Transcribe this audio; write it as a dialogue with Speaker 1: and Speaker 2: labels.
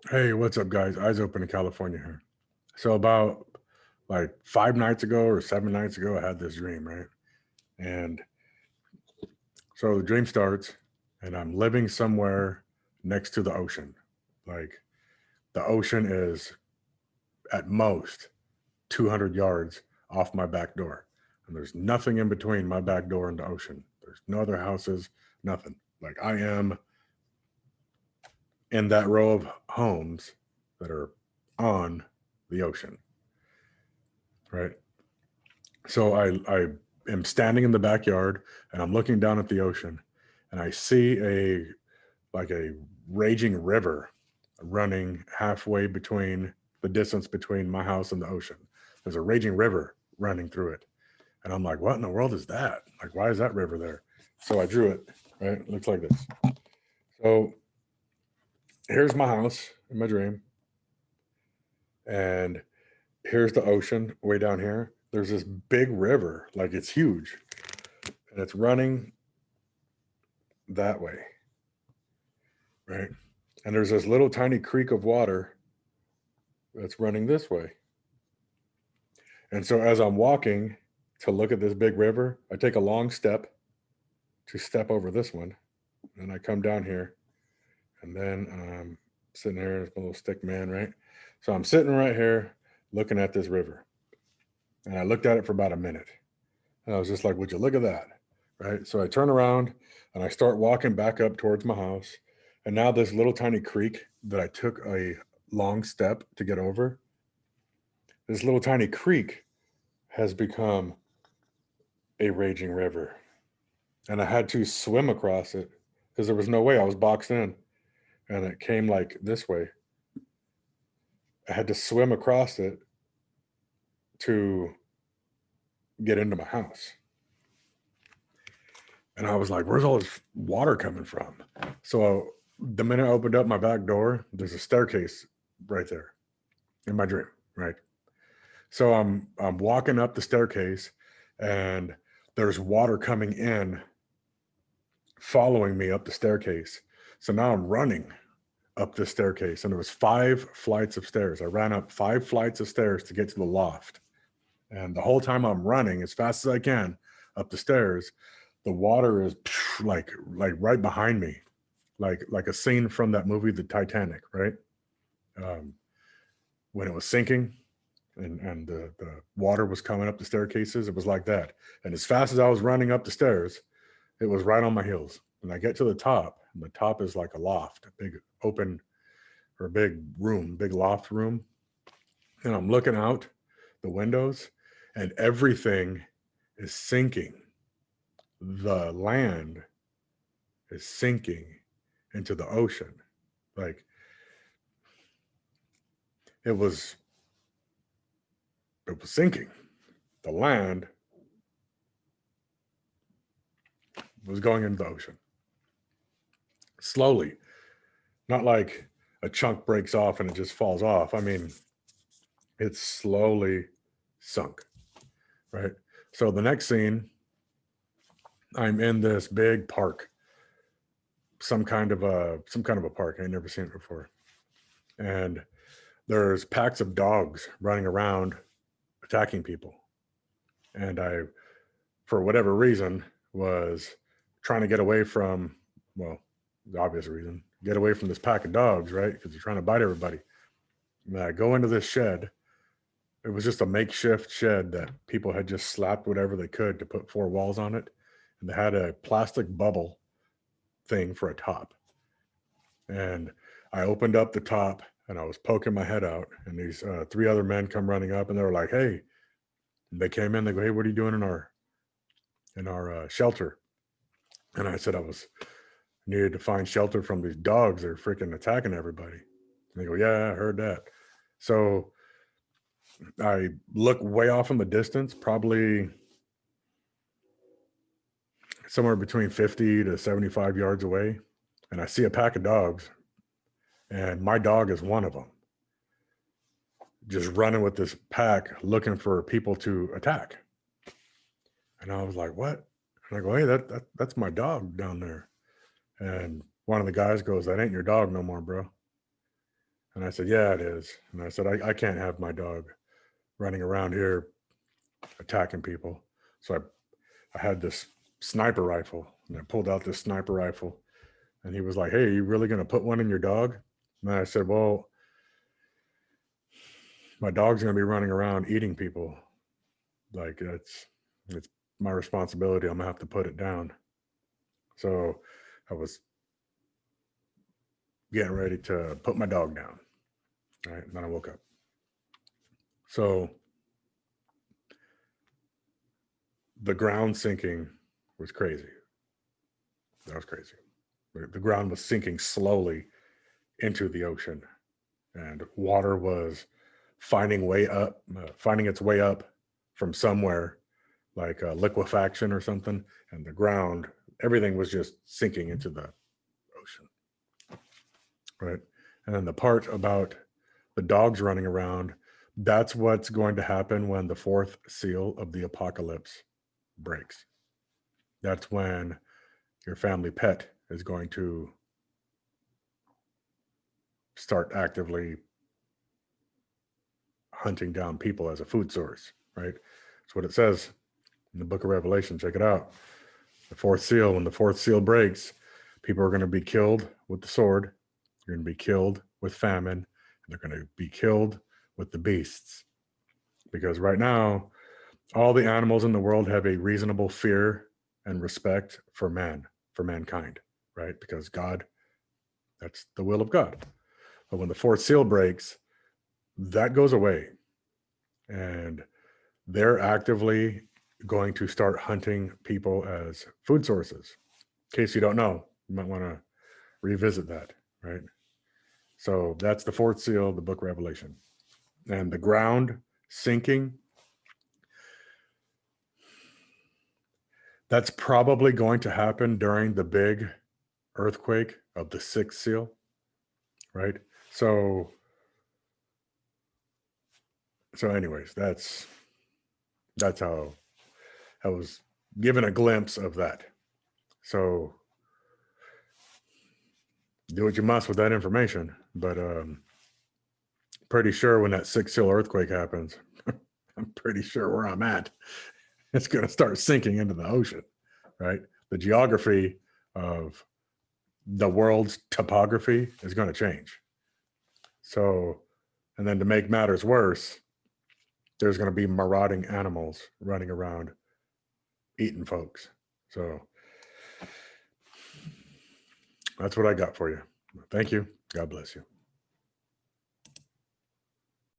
Speaker 1: Hey, what's up, guys? Eyes open in California here. So about like 5 nights ago or 7 nights ago, I had this dream, right? And so the dream starts, and I'm living somewhere next to the ocean. Like the ocean is at most 200 yards off my back door, and there's nothing in between my back door and the ocean. There's no other houses, nothing. Like I am in that row of homes that are on the ocean, right? So I am standing in the backyard and I'm looking down at the ocean and I see a raging river running halfway between the distance between my house and the ocean. There's a raging river running through it. And I'm like, what in the world is that? Like, why is that river there? So I drew it, right? It looks like this. So here's my house in my dream. And here's the ocean way down here. There's this big river, like it's huge, and it's running that way, right? And there's this little tiny creek of water that's running this way. And so as I'm walking to look at this big river, I take a long step to step over this one. And I come down here and then I'm sitting here as a little stick man, right? So I'm sitting right here looking at this river. And I looked at it for about a minute. And I was just like, would you look at that? Right. So I turn around and I start walking back up towards my house. And now this little tiny creek that I took a long step to get over, this little tiny creek has become a raging river. And I had to swim across it because there was no way I was boxed in. And it came like this way. I had to swim across it to get into my house. And I was like, where's all this water coming from? So the minute I opened up my back door, there's a staircase right there in my dream, right? So I'm walking up the staircase and there's water coming in, following me up the staircase. So now I'm running up the staircase and there was 5 flights of stairs. I ran up 5 flights of stairs to get to the loft. And the whole time I'm running as fast as I can up the stairs, the water is like right behind me, like a scene from that movie, The Titanic, right? Um, when it was sinking and the water was coming up the staircases, it was like that. And as fast as I was running up the stairs, it was right on my heels. When I get to the top, and the top is like a loft, a big open or a big room, big loft room. And I'm looking out the windows and everything is sinking. The land is sinking into the ocean. Like it was it was sinking. The land was going into the ocean slowly, not like a chunk breaks off and it just falls off. I mean, it's slowly sunk, right? So the next scene, I'm in this big park, some kind of a park. I ain't never seen it before. And there's packs of dogs running around attacking people. And I, for whatever reason, was trying to get away from, well, the obvious reason, get away from this pack of dogs, right? Because you're trying to bite everybody. And I go into this shed. It was just a makeshift shed that people had just slapped whatever they could to put 4 walls on it. And they had a plastic bubble thing for a top. And I opened up the top and I was poking my head out. And these 3 other men come running up and they were like, hey, and they came in, they go, hey, what are you doing in our shelter? And I said I was needed to find shelter from these dogs. They're freaking attacking everybody. And they go, yeah, I heard that. So I look way off in the distance, probably somewhere between 50 to 75 yards away. And I see a pack of dogs, and my dog is one of them, just running with this pack looking for people to attack. And I was like, what? And I go, hey, that's my dog down there. And one of the guys goes, that ain't your dog no more, bro. And I said, yeah, it is. And I said, I can't have my dog running around here attacking people. So I had this sniper rifle, and I pulled out this sniper rifle, and he was like, hey, are you really going to put one in your dog? And I said, well, my dog's going to be running around eating people. Like it's my responsibility. I'm gonna have to put it down. So I was getting ready to put my dog down. Right. And then I woke up. So the ground sinking was crazy. That was crazy. The ground was sinking slowly into the ocean, and water was finding its way up from somewhere, like liquefaction or something. And the ground, everything was just sinking into the ocean. Right. And then the part about the dogs running around, that's what's going to happen when the fourth seal of the apocalypse breaks. That's when your family pet is going to start actively hunting down people as a food source, right? That's what it says in the book of Revelation. Check it out. The fourth seal, when the fourth seal breaks, people are going to be killed with the sword. They're going to be killed with famine. And they're going to be killed with the beasts. Because right now, all the animals in the world have a reasonable fear and respect for mankind, right? Because God, that's the will of God. But when the fourth seal breaks, that goes away. And they're actively going to start hunting people as food sources. In case you don't know, you might want to revisit that, right? So that's the fourth seal of the book of Revelation. And the ground sinking, that's probably going to happen during the big earthquake of the sixth seal, right? So anyways, that's how I was given a glimpse of that. So do what you must with that information, but pretty sure when that sixth seal earthquake happens, I'm pretty sure where I'm at, it's going to start sinking into the ocean, right? The geography of the world's topography is going to change. So, and then to make matters worse, there's going to be marauding animals running around eating folks. So that's what I got for you. Thank you. God bless you.